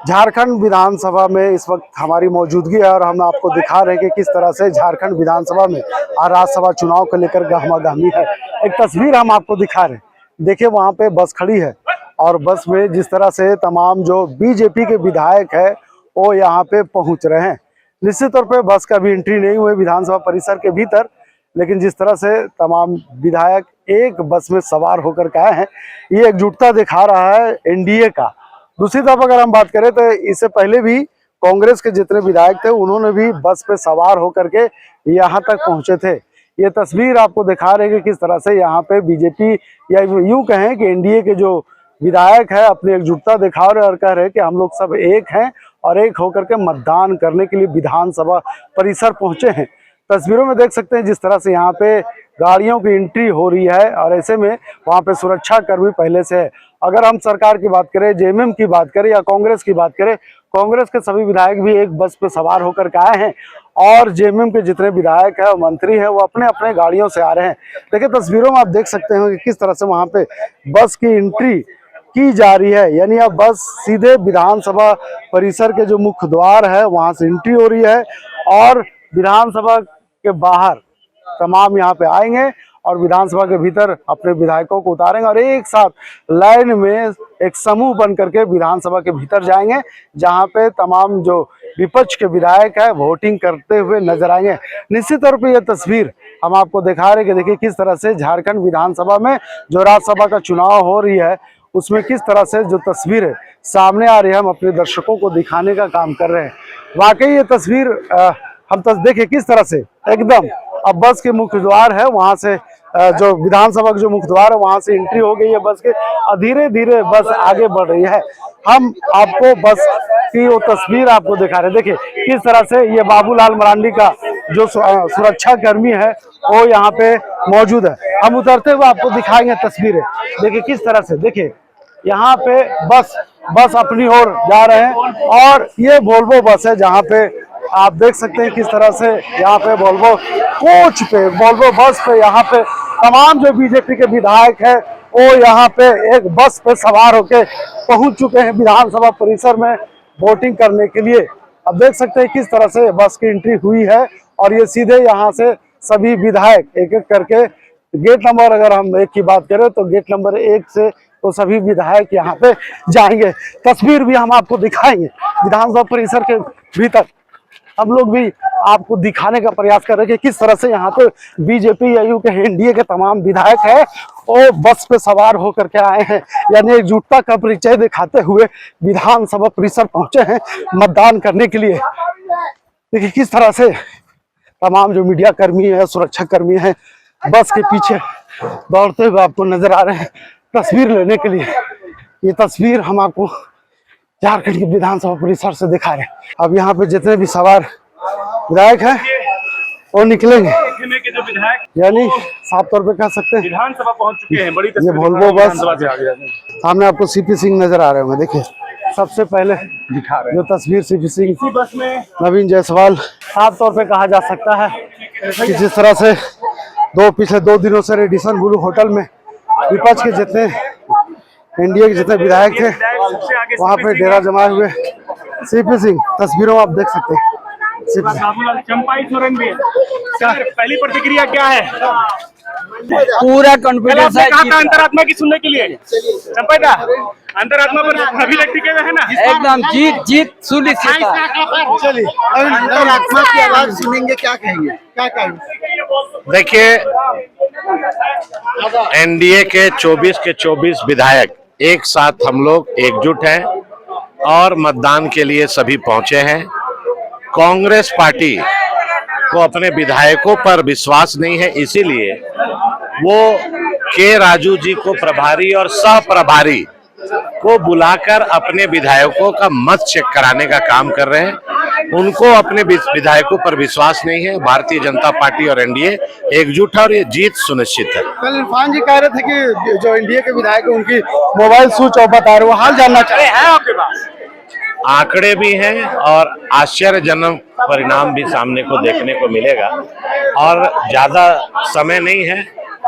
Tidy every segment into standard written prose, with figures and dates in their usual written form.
झारखंड विधानसभा में इस वक्त हमारी मौजूदगी है और हम आपको दिखा रहे हैं कि किस तरह से झारखंड विधानसभा में और राज्यसभा चुनाव को लेकर गहमागहमी है। एक तस्वीर हम आपको दिखा रहे हैं, देखिए वहां पे बस खड़ी है और बस में जिस तरह से तमाम जो बीजेपी के विधायक है वो यहाँ पे पहुंच रहे हैं। निश्चित तौर पे बस का भी एंट्री नहीं हुई विधानसभा परिसर के भीतर, लेकिन जिस तरह से तमाम विधायक एक बस में सवार होकर के आए हैं, ये एकजुटता दिखा रहा है एनडीए का। दूसरी तरफ अगर हम बात करें तो इससे पहले भी कांग्रेस के जितने विधायक थे उन्होंने भी बस पे सवार होकर के यहाँ तक पहुंचे थे। ये तस्वीर आपको दिखा रहे हैं कि किस तरह से यहाँ पे बीजेपी या यूं कहें कि एनडीए के जो विधायक है अपनी एकजुटता दिखा रहे और कह रहे हैं कि हम लोग सब एक हैं और एक होकर के मतदान करने के लिए विधानसभा परिसर पहुंचे हैं। तस्वीरों में देख सकते हैं जिस तरह से यहाँ पे गाड़ियों की एंट्री हो रही है और ऐसे में वहाँ पे सुरक्षा कर्मी पहले से है। अगर हम सरकार की बात करें, जेएमएम की बात करें या कांग्रेस की बात करें, कांग्रेस के सभी विधायक भी एक बस पे सवार होकर के आए हैं और जेएमएम के जितने विधायक है और मंत्री हैं वो अपने अपने गाड़ियों से आ रहे हैं। देखिए तस्वीरों में आप देख सकते हैं कि किस तरह से वहाँ पे बस की एंट्री की जा रही है, यानी अब बस सीधे विधानसभा परिसर के जो मुख्य द्वार है वहां से एंट्री हो रही है और विधानसभा के बाहर तमाम यहाँ पे आएंगे और विधानसभा के भीतर अपने विधायकों को उतारेंगे और एक साथ लाइन में एक समूह बन करके विधानसभा के भीतर जाएंगे, जहाँ पे तमाम जो विपक्ष के विधायक है वोटिंग करते हुए नजर आएंगे। निश्चित तौर पे ये तस्वीर हम आपको दिखा रहे हैं कि देखिए किस तरह से झारखंड विधानसभा में जो राज्यसभा का चुनाव हो रही है उसमें किस तरह से जो तस्वीर सामने आ रही है हम अपने दर्शकों को दिखाने का काम कर रहे हैं। वाकई ये तस्वीर हम देखिए किस तरह से एकदम अब बस के मुख्य द्वार है वहां से जो विधानसभा का जो मुख्य द्वार है वहां से एंट्री हो गई है बस के, धीरे धीरे बस आगे बढ़ रही है। हम आपको बस की वो तस्वीर आपको दिखा रहे हैं। देखिए किस तरह से ये बाबूलाल मरांडी का जो सुरक्षा कर्मी है वो यहाँ पे मौजूद है। हम उतरते हुए आपको दिखाएंगे तस्वीरें। देखिए किस तरह से, देखिए यहाँ पे बस अपनी ओर जा रहे हैं और ये वोल्वो बस है जहाँ पे आप देख सकते हैं किस तरह से यहाँ पे वोल्वो कोच पे, वोल्वो बस पे यहाँ पे तमाम जो बीजेपी के विधायक है वो यहाँ पे एक बस पे सवार होके पहुंच चुके हैं विधानसभा परिसर में वोटिंग करने के लिए। अब देख सकते हैं किस तरह से बस की एंट्री हुई है और ये सीधे यहाँ से सभी विधायक एक एक करके गेट नंबर, अगर हम 1 की बात करें तो गेट नंबर 1 से तो सभी विधायक यहाँ पे जाएंगे। तस्वीर भी हम आपको दिखाएंगे विधानसभा परिसर के भीतर। हम लोग भी आपको दिखाने का प्रयास कर रहे हैं कि किस तरह से यहाँ पे बीजेपी या यूं के एनडीए के तमाम विधायक है वो बस पे सवार होकर के आए हैं, यानी एकजुटता का परिचय दिखाते हुए विधानसभा परिसर पहुंचे हैं मतदान करने के लिए। देखिए किस तरह से तमाम जो मीडिया कर्मी है, सुरक्षा कर्मी है, बस के पीछे दौड़ते हुए आपको नजर आ रहे हैं तस्वीर लेने के लिए। ये तस्वीर हम आपको झारखंड के विधानसभा परिसर से दिखा रहे हैं। अब यहाँ पे जितने भी सवार विधायक हैं वो निकलेंगे, यानी साफ तौर पे कह सकते हैं विधानसभा पहुंच चुके हैं। बड़ी ये वोल्वो बस सामने आपको सीपी सिंह नजर आ रहे होंगे। देखिए सबसे पहले दिखा रहे हैं जो तस्वीर सीपी सिंह, बस में नवीन जायसवाल। साफ तौर पे कहा जा सकता है कि जिस तरह से पिछले 2 दिनों से रेडिसन ब्लू होटल में विपक्ष के जितने एनडीए के जितने विधायक थे वहां पे डेरा जमाए हुए सीपी सिंह, तस्वीरों में आप देख सकते हैं। चंपाई सोरेन भी पहली प्रतिक्रिया क्या है? पूरा कॉन्फिडेंस है। कहा अंतरात्मा की सुनने के लिए चंपाई का अंतरात्मा पर अभी तक टिके हुए है ना, एकदम जीत सुनिश्चित है। चलिए अंतरात्मा की आवाज सुनेंगे, क्या कहेंगे, क्या कहेंगे? देखिए एनडीए के 24 के 24 विधायक एक साथ हम लोग एकजुट हैं और मतदान के लिए सभी पहुंचे हैं। कांग्रेस पार्टी को अपने विधायकों पर विश्वास नहीं है, इसीलिए वो के राजू जी को प्रभारी और सह प्रभारी को बुलाकर अपने विधायकों का मत चेक कराने का काम कर रहे हैं। उनको अपने विधायकों पर विश्वास नहीं है। भारतीय जनता पार्टी और एनडीए एकजुट है और ये जीत सुनिश्चित है। कल इरफान जी कह रहे थे कि जो एनडीए के विधायक है उनकी मोबाइल स्विच ऑफ बता रहे, वो हाल जानना चाह रहे हैं आपके पास? आंकड़े भी हैं और आश्चर्यजनक परिणाम भी सामने को देखने को मिलेगा और ज्यादा समय नहीं है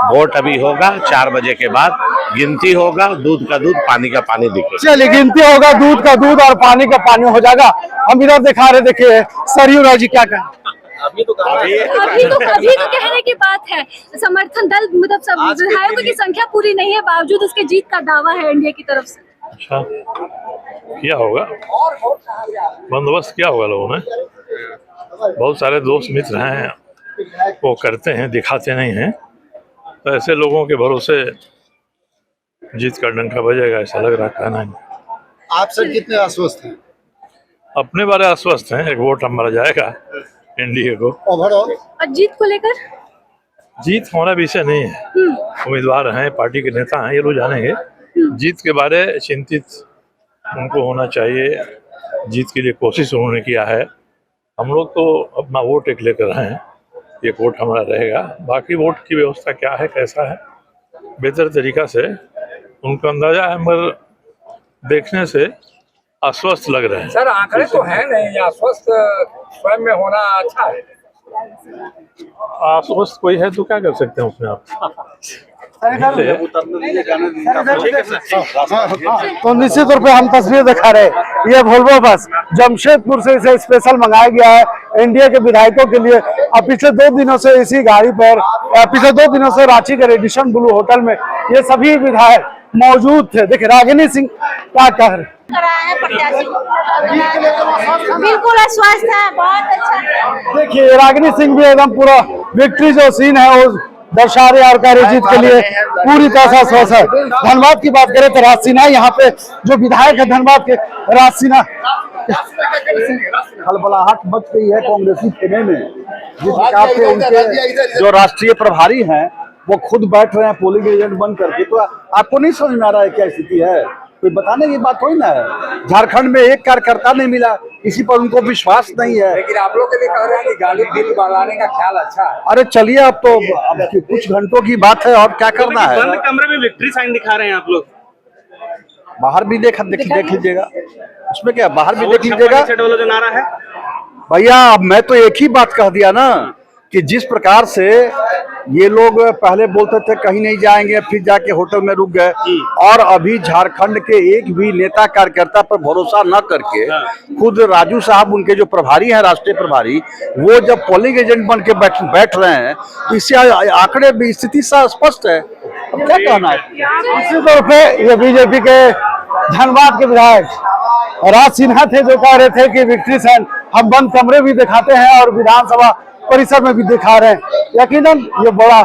वोट अभी होगा, 4 बजे के बाद गिनती होगा, दूध का दूध पानी का पानी दिखेगा। चलिए, गिनती होगा, दूध का दूध और पानी का पानी हो जाएगा। हम इधर दिखा रहे, देखिए सरयू राय जी क्या कहें। अभी तो कहने की बात है, समर्थन दल मतलब सब विधायकों की संख्या पूरी नहीं है, बावजूद उसके जीत का दावा है एनडीए की तरफ से। अच्छा, क्या होगा, बंदोबस्त क्या होगा, लोगों ने बहुत सारे दोस्त मित्र हैं, वो करते हैं, दिखाते नहीं हैं, तो ऐसे लोगों के भरोसे जीत का डंका बजेगा ऐसा लग रहा है। नहीं, आप सर कितने आश्वस्त हैं? अपने बारे आश्वस्त हैं, एक वोट हमारा जाएगा एनडीए को। ओवरऑल और जीत को लेकर जीत हमारा विषय नहीं है, उम्मीदवार हैं, पार्टी के नेता हैं, ये लोग जानेंगे। जीत के बारे चिंतित उनको होना चाहिए, जीत के लिए कोशिश उन्होंने किया है। हम लोग तो अपना वोट एक लेकर आए हैं, एक वोट हमारा रहेगा। बाकी वोट की व्यवस्था क्या है, कैसा है, बेहतर तरीका से उनका अंदाजा है, मगर देखने से आश्वस्त लग रहे हैं। सर आंकड़े तो है नहीं, आश्वस्त स्वयं में होना अच्छा है। आश्वस्त कोई है तो क्या कर सकते हैं उसमें आप। तो निश्चित तौर पे हम तस्वीर दिखा रहे हैं, ये वोल्वो बस जमशेदपुर से इसे स्पेशल मंगाया गया है एनडीए के विधायकों के लिए। अब पिछले 2 दिनों से इसी गाड़ी पर, पिछले 2 दिनों से रांची के रेडिशन ब्लू होटल में ये सभी विधायक मौजूद थे। देखिए रागिनी सिंह क्या कह रहे, बिल्कुल आश्वस्त है, बहुत अच्छा। देखिए रागिनी सिंह भी एकदम पूरा विक्ट्री जो सीन है वो दर्शा रहे और कार्य जीत के लिए पूरी तरह से आश्वस्त है। धनबाद की बात करें तो राज सिन्हा यहाँ पे जो विधायक है धनबाद के, राज सिन्हा खलबलाहट मच गई है कांग्रेसी खेमे में, जिस हिसाब से उनके जो राष्ट्रीय प्रभारी हैं वो खुद बैठ रहे हैं पोलिंग एजेंट बन करके, तो आपको नहीं समझ में आ रहा है क्या स्थिति है? कोई बताने की बात थोड़ी ना है। झारखंड में एक कार्यकर्ता नहीं मिला, किसी पर उनको विश्वास नहीं है। लेकिन आप लोग कह रहे हैं कि गाली बिल बढ़ाने का ख्याल अच्छा है। अरे चलिए, अब तो कुछ घंटों की बात है और क्या करना है। बंद कमरे में विक्ट्री साइन दिखा रहे हैं आप लोग, बाहर भी देख लीजिएगा, उसमें क्या, बाहर भी देख लीजिएगा। वाला जो नारा है भैया, अब मैं तो एक ही बात कह दिया ना कि जिस प्रकार से ये लोग पहले बोलते थे कहीं नहीं जाएंगे, फिर जाके होटल में रुक गए, और अभी झारखंड के एक भी नेता कार्यकर्ता पर भरोसा न करके खुद राजू साहब उनके जो प्रभारी हैं, राष्ट्रीय प्रभारी, वो जब पोलिंग एजेंट बन के बैठ रहे हैं, इससे आंकड़े भी स्थिति स्पष्ट है। अब क्या कहना है। दूसरी तौर पे ये बीजेपी के धनबाद के विधायक राज सिन्हा थे जो कह रहे थे कि विक्ट्री साइन हम बंद कमरे भी दिखाते हैं और विधानसभा परिसर में भी दिखा रहे हैं। यकीनन ये बड़ा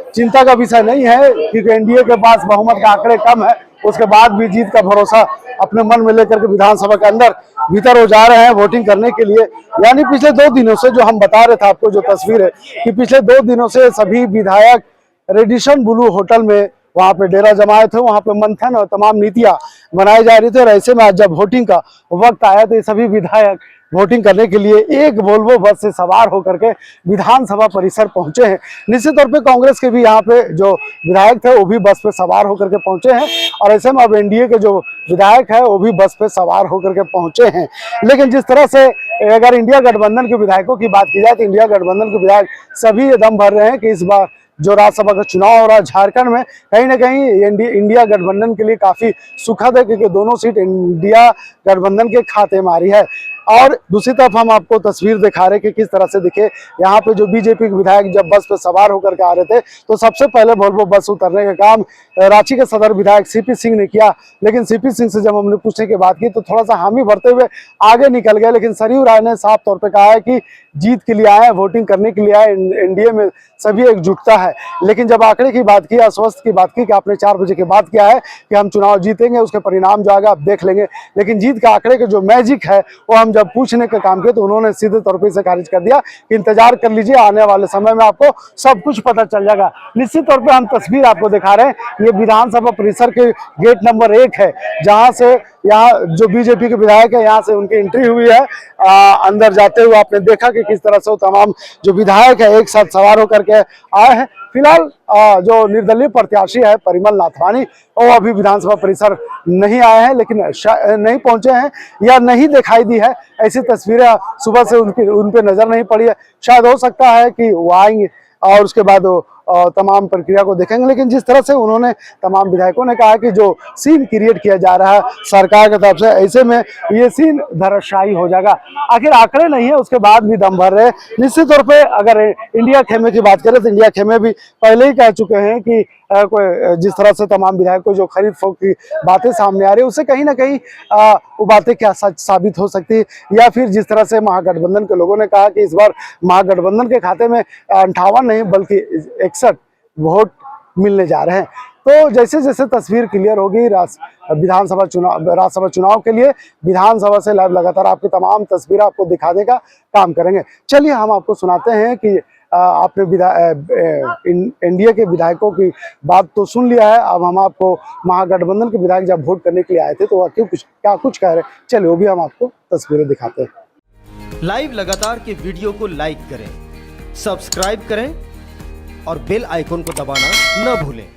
चिंता का विषय नहीं है, क्योंकि एनडीए के पास बहुमत का आंकड़े कम है, उसके बाद भी जीत का भरोसा अपने मन में लेकर के विधानसभा के अंदर भीतर हो जा रहे हैं वोटिंग करने के लिए। यानी पिछले 2 दिनों से जो हम बता रहे थे आपको, जो तस्वीर है कि पिछले 2 दिनों से सभी विधायक रेडिशन ब्लू होटल में वहां पे डेरा जमाए थे, वहां पे मंथन और तमाम नीतियां बनाई जा रही थी। और ऐसे में आज जब वोटिंग का वक्त आया तो ये सभी विधायक वोटिंग करने के लिए एक वोल्वो बस से सवार होकर के विधानसभा परिसर पहुंचे हैं। निश्चित तौर पे कांग्रेस के भी यहाँ पे जो विधायक थे वो भी बस पे सवार होकर के पहुंचे हैं, और ऐसे में अब एनडीए के जो विधायक है वो भी बस पे सवार होकर के पहुंचे हैं। लेकिन जिस तरह से अगर इंडिया गठबंधन के विधायकों की बात की जाए तो इंडिया गठबंधन के विधायक सभी ये दम भर रहे हैं कि इस बार जो राज्यसभा का चुनाव हो रहा है झारखंड में, कहीं ना कहीं इंडिया गठबंधन के लिए काफी सुखद है, क्योंकि दोनों सीट इंडिया गठबंधन के खाते में आ रही है। और दूसरी तरफ हम आपको तस्वीर दिखा रहे कि किस तरह से दिखे यहाँ पे जो बीजेपी के विधायक जब बस पे सवार होकर के आ रहे थे तो सबसे पहले वोल्वो बस उतरने का काम रांची के सदर विधायक सीपी सिंह ने किया। लेकिन सीपी सिंह से जब हमने पूछने की बात की तो थोड़ा सा हामी भरते हुए आगे निकल गए। लेकिन सरयू राय ने साफ तौर पर कहा है कि जीत के लिए आए, वोटिंग करने के लिए आए, एनडीए में सभी एकजुटता है। लेकिन जब आंकड़े की बात की, आश्वस्त की बात की कि आपने 4 बजे के बाद किया है कि हम चुनाव जीतेंगे, उसके परिणाम जो आएगा आप देख लेंगे, लेकिन जीत का आंकड़े के जो मैजिक है वो हम जब पूछने का काम किया तो उन्होंने सीधे तौर पर इसे खारिज कर दिया कि इंतजार कर लीजिए, आने वाले समय में आपको सब कुछ पता चल जाएगा। निश्चित तौर पे हम तस्वीर आपको दिखा रहे हैं, ये विधानसभा परिसर के गेट नंबर 1 है, जहां से यहाँ जो बीजेपी के विधायक है यहाँ से उनकी एंट्री हुई है। अंदर जाते हुए आपने देखा कि किस तरह से वो तमाम जो विधायक है एक साथ सवार होकर के आए हैं। फिलहाल जो निर्दलीय प्रत्याशी है परिमल नाथवानी वो अभी विधानसभा परिसर नहीं आए हैं, लेकिन नहीं पहुंचे हैं या नहीं दिखाई दी है। ऐसी तस्वीरें सुबह से उन पे नजर नहीं पड़ी है। शायद हो सकता है कि वो आएंगे और उसके बाद वो तमाम प्रक्रिया को देखेंगे। लेकिन जिस तरह से उन्होंने तमाम विधायकों ने कहा कि जो सीन क्रिएट किया जा रहा है सरकार की तरफ से, ऐसे में ये सीन धराशायी हो जाएगा। आखिर आंकड़े नहीं है उसके बाद भी दम भर रहे। निश्चित तौर पे अगर इंडिया खेमे की बात करें तो इंडिया खेमे भी पहले ही कह चुके हैं कि कोई जिस तरह से तमाम विधायकों जो खरीद फरोख्त की बातें सामने आ रही है उससे कहीं ना कहीं वो बातें क्या सच साबित हो सकती है, या फिर जिस तरह से महागठबंधन के लोगों ने कहा कि इस बार महागठबंधन के खाते में 58 नहीं बल्कि 61 वोट मिलने जा रहे हैं। तो जैसे जैसे तस्वीर क्लियर होगी राज्यसभा चुनाव के लिए विधानसभा से लाइव लगातार आपकी तमाम तस्वीरें आपको दिखाने का काम करेंगे। चलिए हम आपको सुनाते हैं कि आपने एनडीए के विधायकों की बात तो सुन लिया है, अब हम आपको महागठबंधन के विधायक जब वोट करने के लिए आए थे तो वह क्या कुछ कह रहे हैं, चलिए वो भी हम आपको तस्वीरें दिखाते हैं। लाइव लगातार के वीडियो को लाइक करें, सब्सक्राइब करें और बेल आइकन को दबाना न भूलें।